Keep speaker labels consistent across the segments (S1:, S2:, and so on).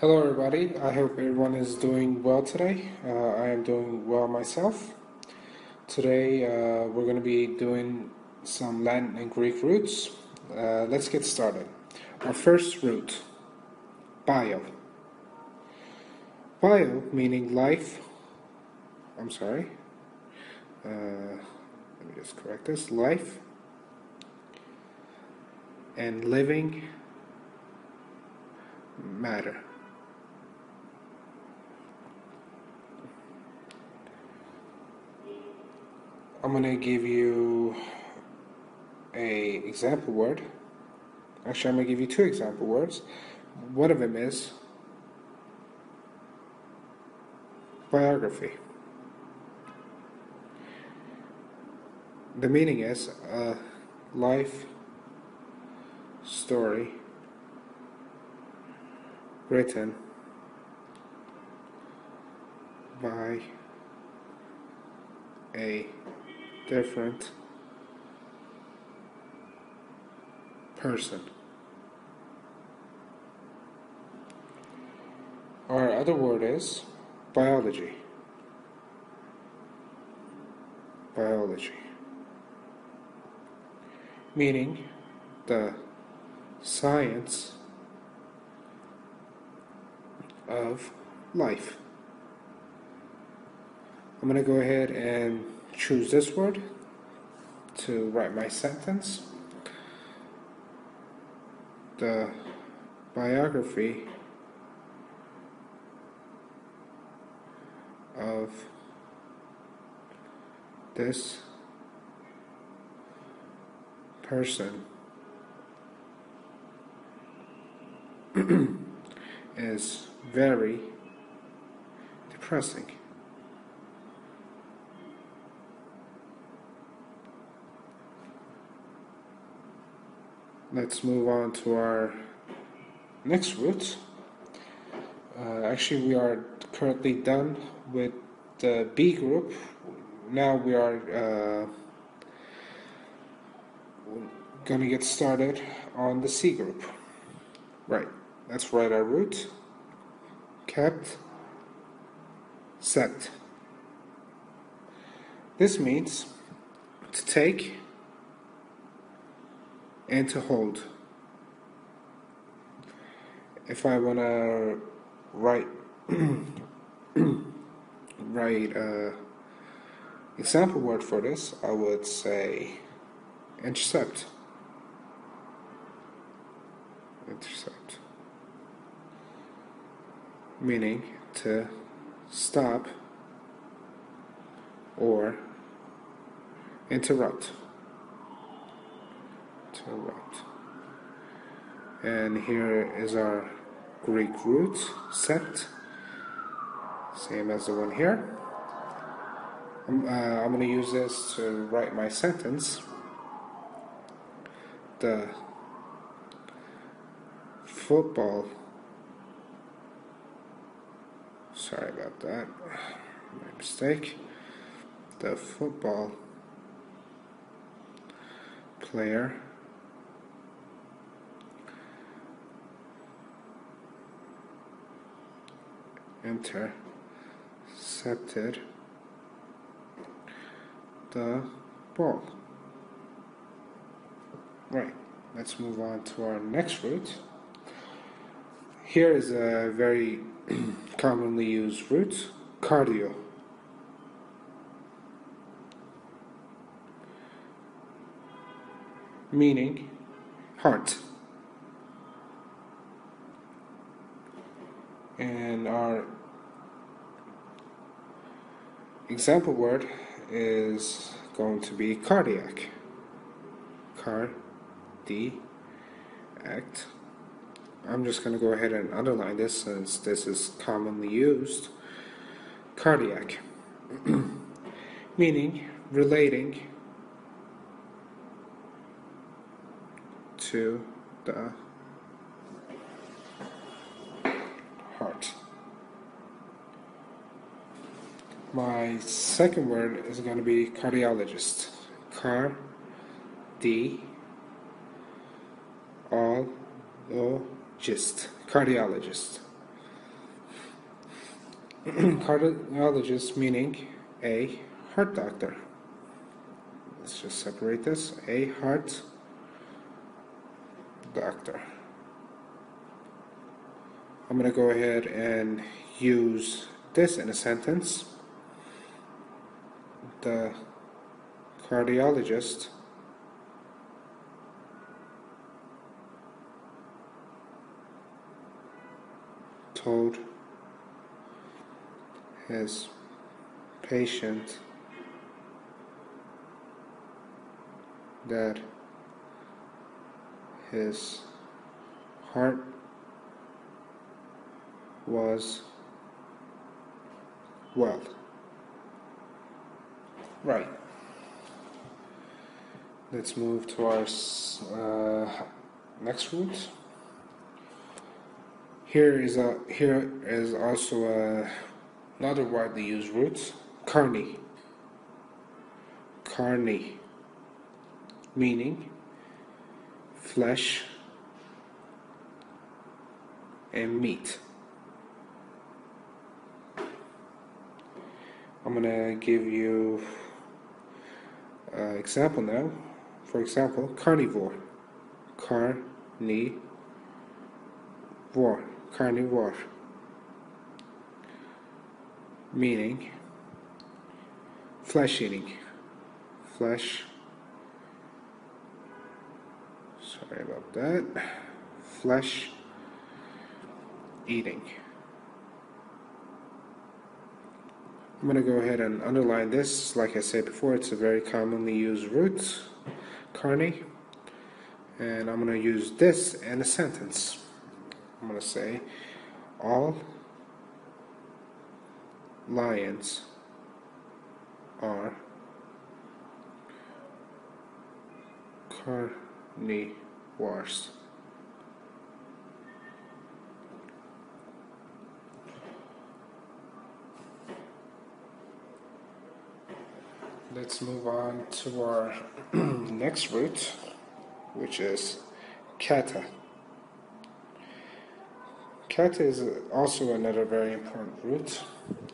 S1: Hello, everybody. I hope everyone is doing well today. I am doing well myself. Today, we're going to be doing some Latin and Greek roots. Let's get started. Our first root, bio. Bio meaning life. I'm sorry. Let me just correct this. Life and living matter. I'm going to give you a example word. Actually, I'm going to give you two example words. One of them is biography. The meaning is a life story written by a different person. Our other word is biology. Biology. Meaning the science of life. I'm going to go ahead and choose this word to write my sentence. The biography of this person is very depressing. Let's move on to our next root. Actually, we are currently done with the B group. Now we are going to get started on the C group. Right, let's write our root. Kept, set. This means to take and to hold. If I want to write example word for this, I would say intercept. Intercept. Meaning to stop or interrupt. And here is our Greek root, set, same as the one here. I'm going to use this to write my sentence. The football, sorry about that, my mistake. The football player intercepted the ball. Right, let's move on to our next root. Here is a very commonly used root, cardio. Meaning heart. And our example word is going to be cardiac. Cardiac. I'm just going to go ahead and underline this since this is commonly used. Cardiac. Meaning relating to the heart. My second word is going to be cardiologist. Cardiologist. Cardiologist meaning a heart doctor. Let's just separate this. A heart doctor. I'm going to go ahead and use this in a sentence. The cardiologist told his patient that his heart was well. Right. Let's move to our next root. Here is also another widely used root, carne. Carne, meaning flesh and meat. I'm going to give you an example now. For example, carnivore. Carnivore. Carnivore. Meaning flesh eating. Flesh. Sorry about that. Flesh eating. I'm going to go ahead and underline this. Like I said before, it's a very commonly used root, carne. And I'm going to use this in a sentence. I'm going to say, all lions are carnivores. Let's move on to our next root, which is kata. Kata is also another very important root,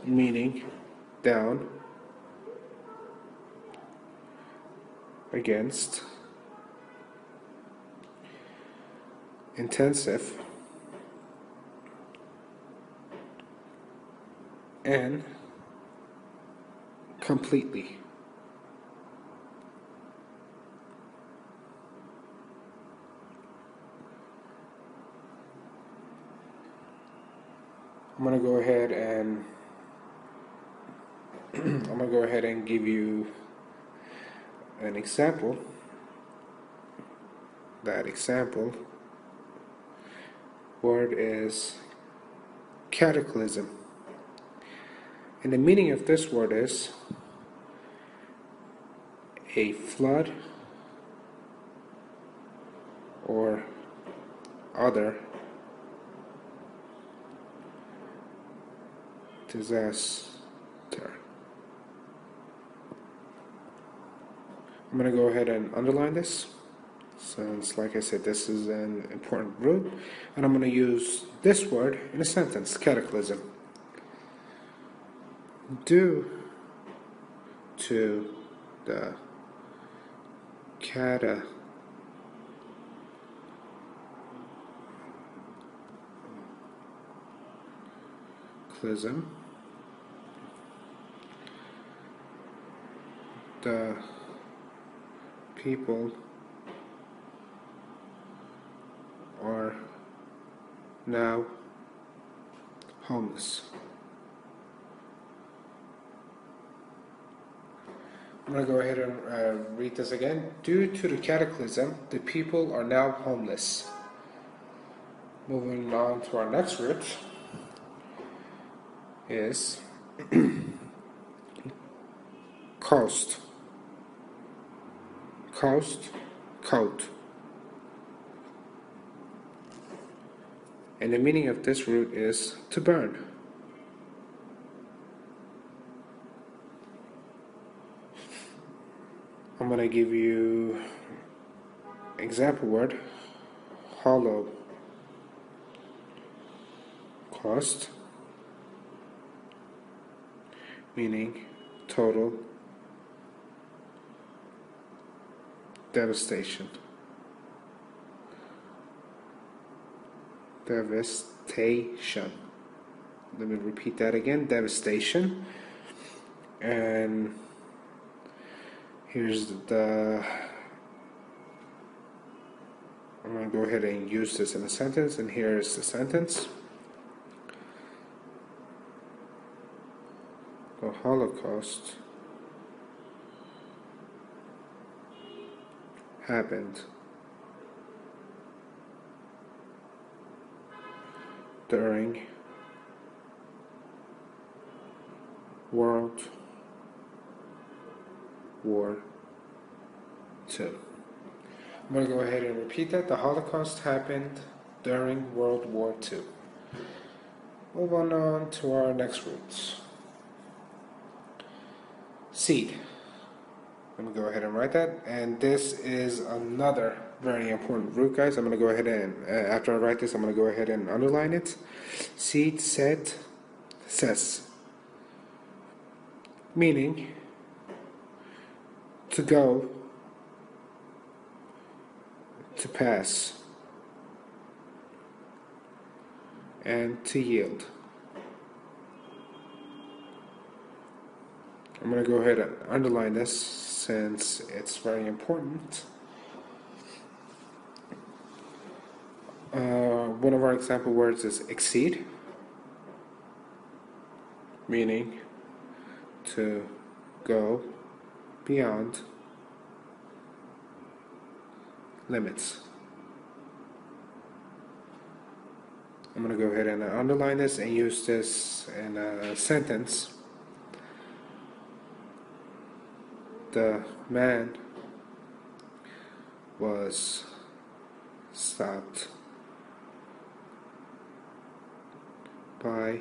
S1: meaning down, against, intensive, and completely. I'm going to go ahead and give you an example. That example word is cataclysm. And the meaning of this word is a flood or other disaster. I'm going to go ahead and underline this, since, like I said, this is an important root, and I'm going to use this word in a sentence, cataclysm. Due to the cataclysm, the people are now homeless. I'm going to go ahead and read this again. Due to the cataclysm, the people are now homeless. Moving on to our next root is coast. Coast, coat. And the meaning of this root is to burn. I'm going to give you example word, Holocaust, meaning total devastation. Devastation. Let me repeat that again. Devastation. And here's the... I'm going to go ahead and use this in a sentence, and here's the sentence. The Holocaust happened during World War II. I'm going to go ahead and repeat that. The Holocaust happened during World War II. Moving on to our next roots. Seed. I'm going to go ahead and write that. And this is another very important root, guys. I'm going to go ahead and, after I write this, I'm going to go ahead and underline it. Seed, set, ses. Meaning, to go, to pass, and to yield. I'm going to go ahead and underline this since it's very important. One of our example words is exceed, meaning to go beyond limits. I'm going to go ahead and underline this and use this in a sentence. The man was stopped by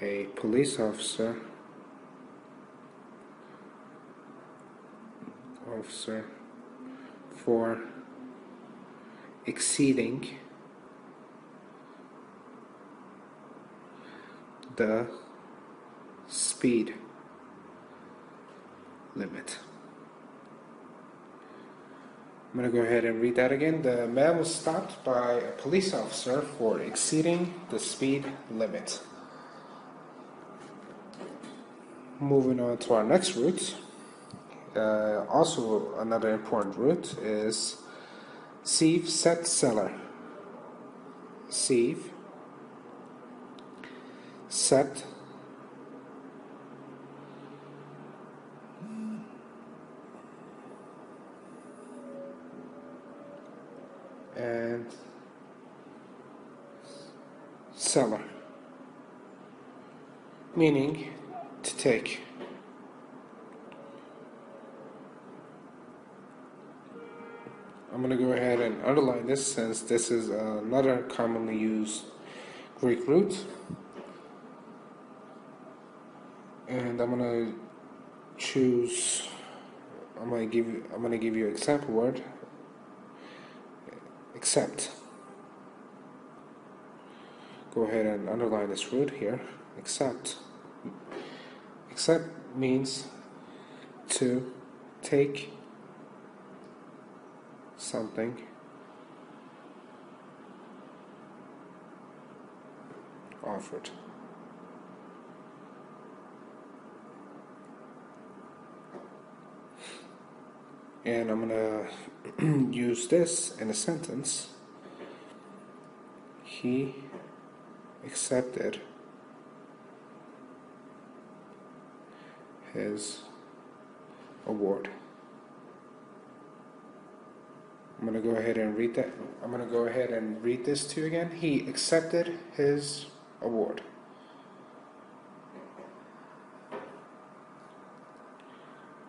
S1: a police officer for exceeding the speed limit. I'm going to go ahead and read that again. The man was stopped by a police officer for exceeding the speed limit. Moving on to our next root. Also another important root is sieve, set, seller. Sieve, set, and seller, meaning to take. I'm going to go ahead and underline this since this is another commonly used Greek root. And I'm going to choose, I'm going to give you an example word. Accept. Go ahead and underline this root here. Accept. Accept means to take something offered. And I'm going to use this in a sentence. He accepted his award. I'm going to go ahead and read that. I'm going to go ahead and read this to you again. He accepted his award.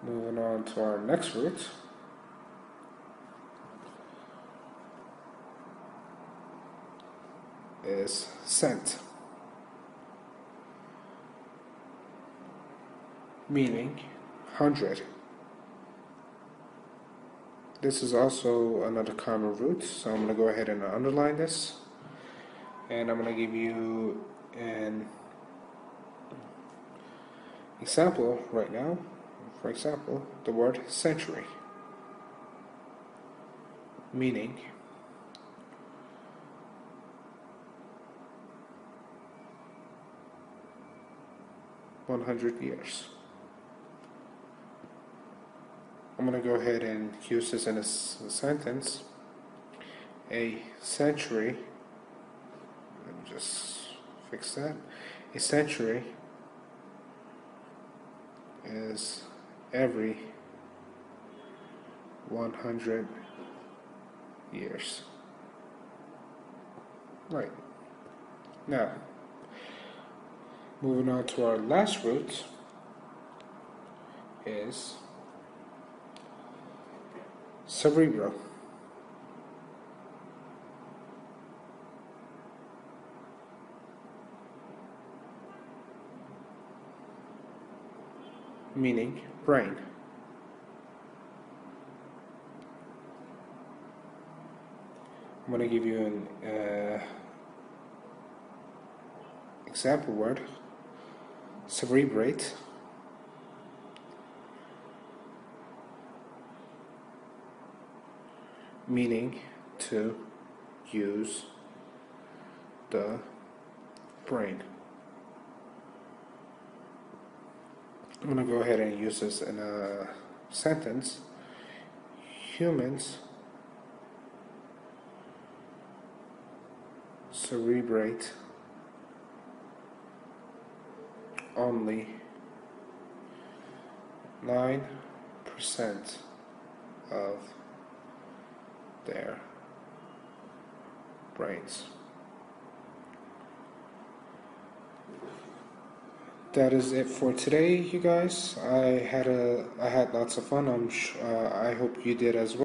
S1: Moving on to our next root. Is cent, meaning 100. This is also another common root, so I'm going to go ahead and underline this, and I'm going to give you an example right now. For example, the word century, meaning 100 years. I'm going to go ahead and use this in a sentence. A century, let me just fix that. A century is every 100 years. Right. Now, moving on to our last root is cerebro. Meaning brain. I'm going to give you an example word, cerebrate, meaning to use the brain. I'm going to go ahead and use this in a sentence. Humans cerebrate only 9% of their brains. That is it for today, you guys. I had lots of fun. I hope you did as well.